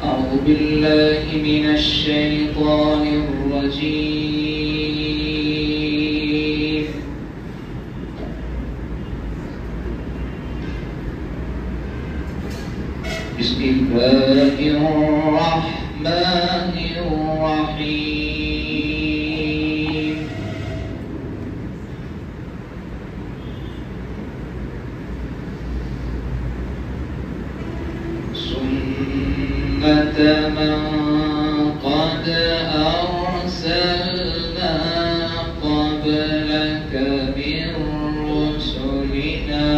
أعوذ بالله من الشيطان الرجيم. بسم الله الرحمن الرحيم. سنة من قد أرسلنا قبلك من رسلنا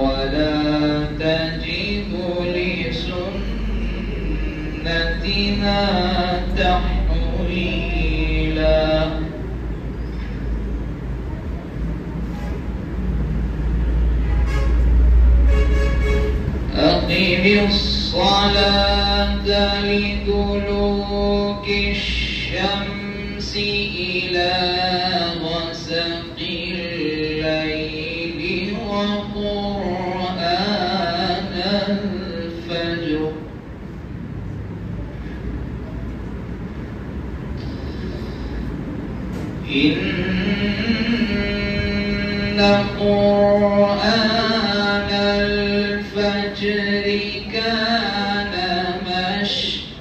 ولا تجد لسنتنا تحويلا. أقم الصلاة لدلوك الشمس إلى غسق الليل وقرآن الفجر إن قرآن الفجر كان مشهودا.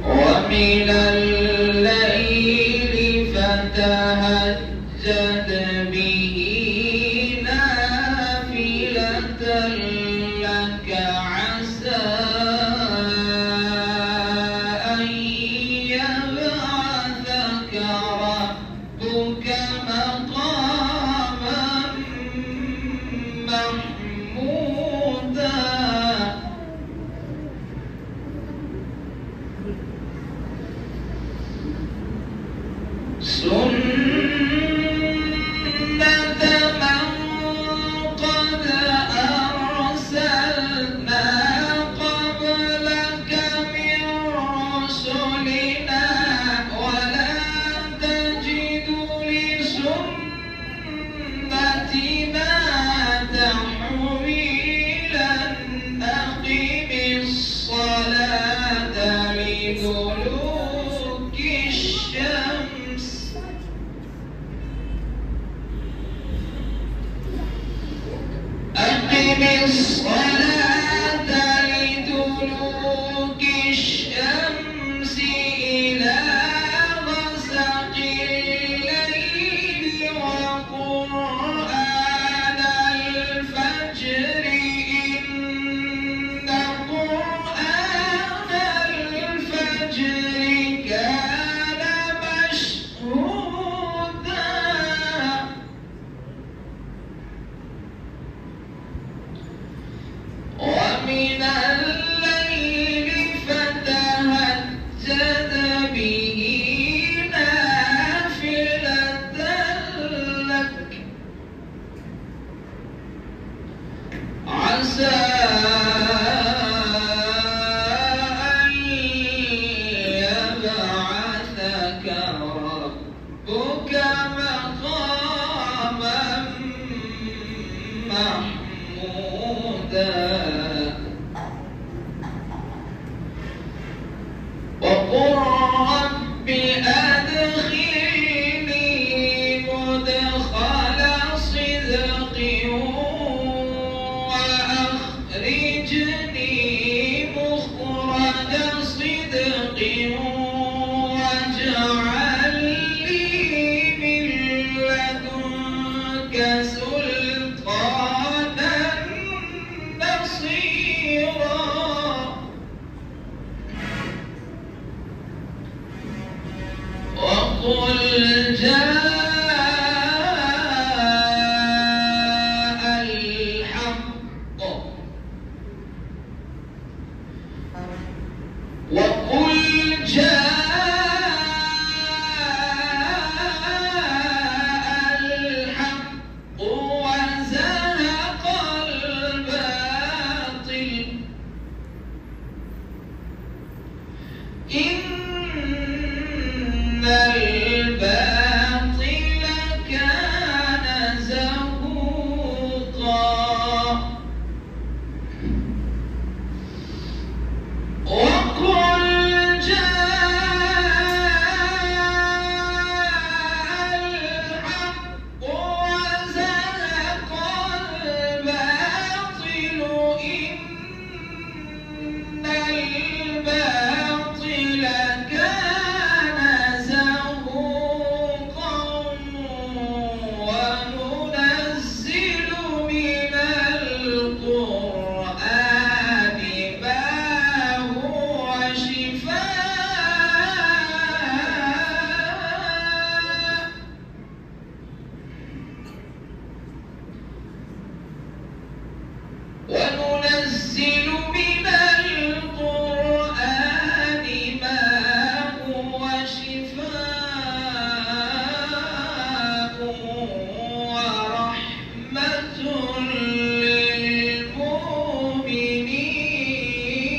ومن الليل فتهجد به نافلة لك عسى أن يبعثك ربك مقاما محمودا. سنة من قد أرسلنا قبلك من رسلنا ولا تجد لسنتنا تحويلا. أقم الصلاة لدلوك الشمس أقم الصلاة لدلوك الشمس إلى غسق الليل وقرآن الفجر إن قرآن الفجر كان مشهودا. ومن الليل فتهجد به نافلة لك عسى أن يبعثك ربك مقاما محمودا. وقل رب أدخلني مدخل صدق وأخرجني مخرج صدق واجعل لي من لدنك سلطانا نصيرا. وقل جاء الحق وقل جاء الحق وننزل من القرآن ما هو شفاء ورحمة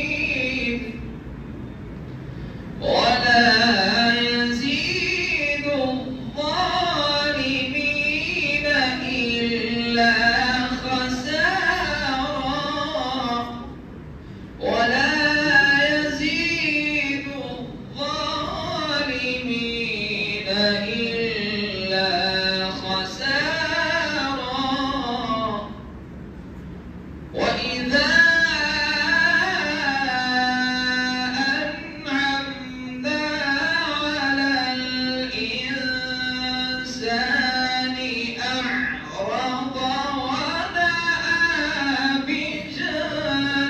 للمؤمنين ولا يزيد الظالمين إلا خسارا ولا يزيد الظالمين إلا خسارا وإذا أنعمنا على الإنسان أعرض ونأى بجانبه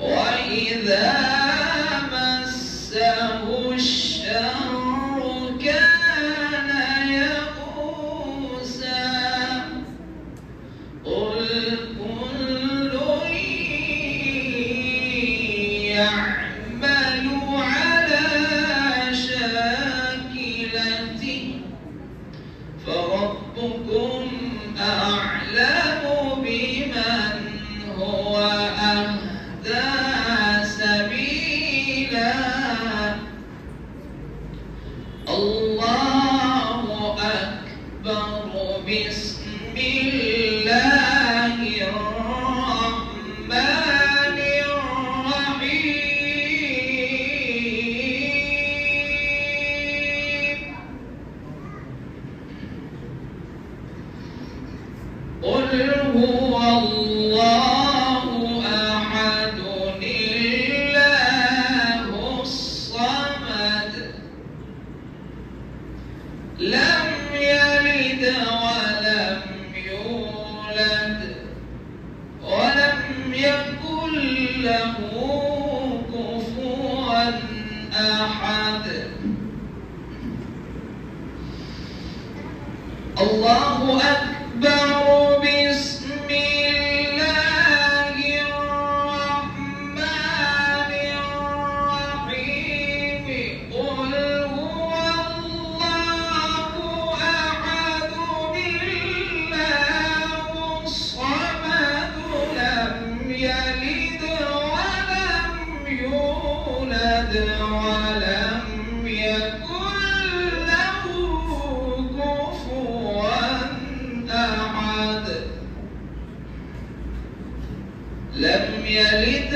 وإذا مسه الشر كان يئوسا قل كل يعمل على شاكلته فربكم أعلم بمن هو أهدى سبيلا الله أكبر بسم الله الرحمن الرحيم قل هو الله أحد الله الصمد لم يلد ولم يولد ولم يكن له كفوا أحد الله أكبر بسم الله الرحمن الرحيم قل هو الله أحد الله الصمد لم يلد ولم يولد ولم يكن له كفوا أحد لم يلد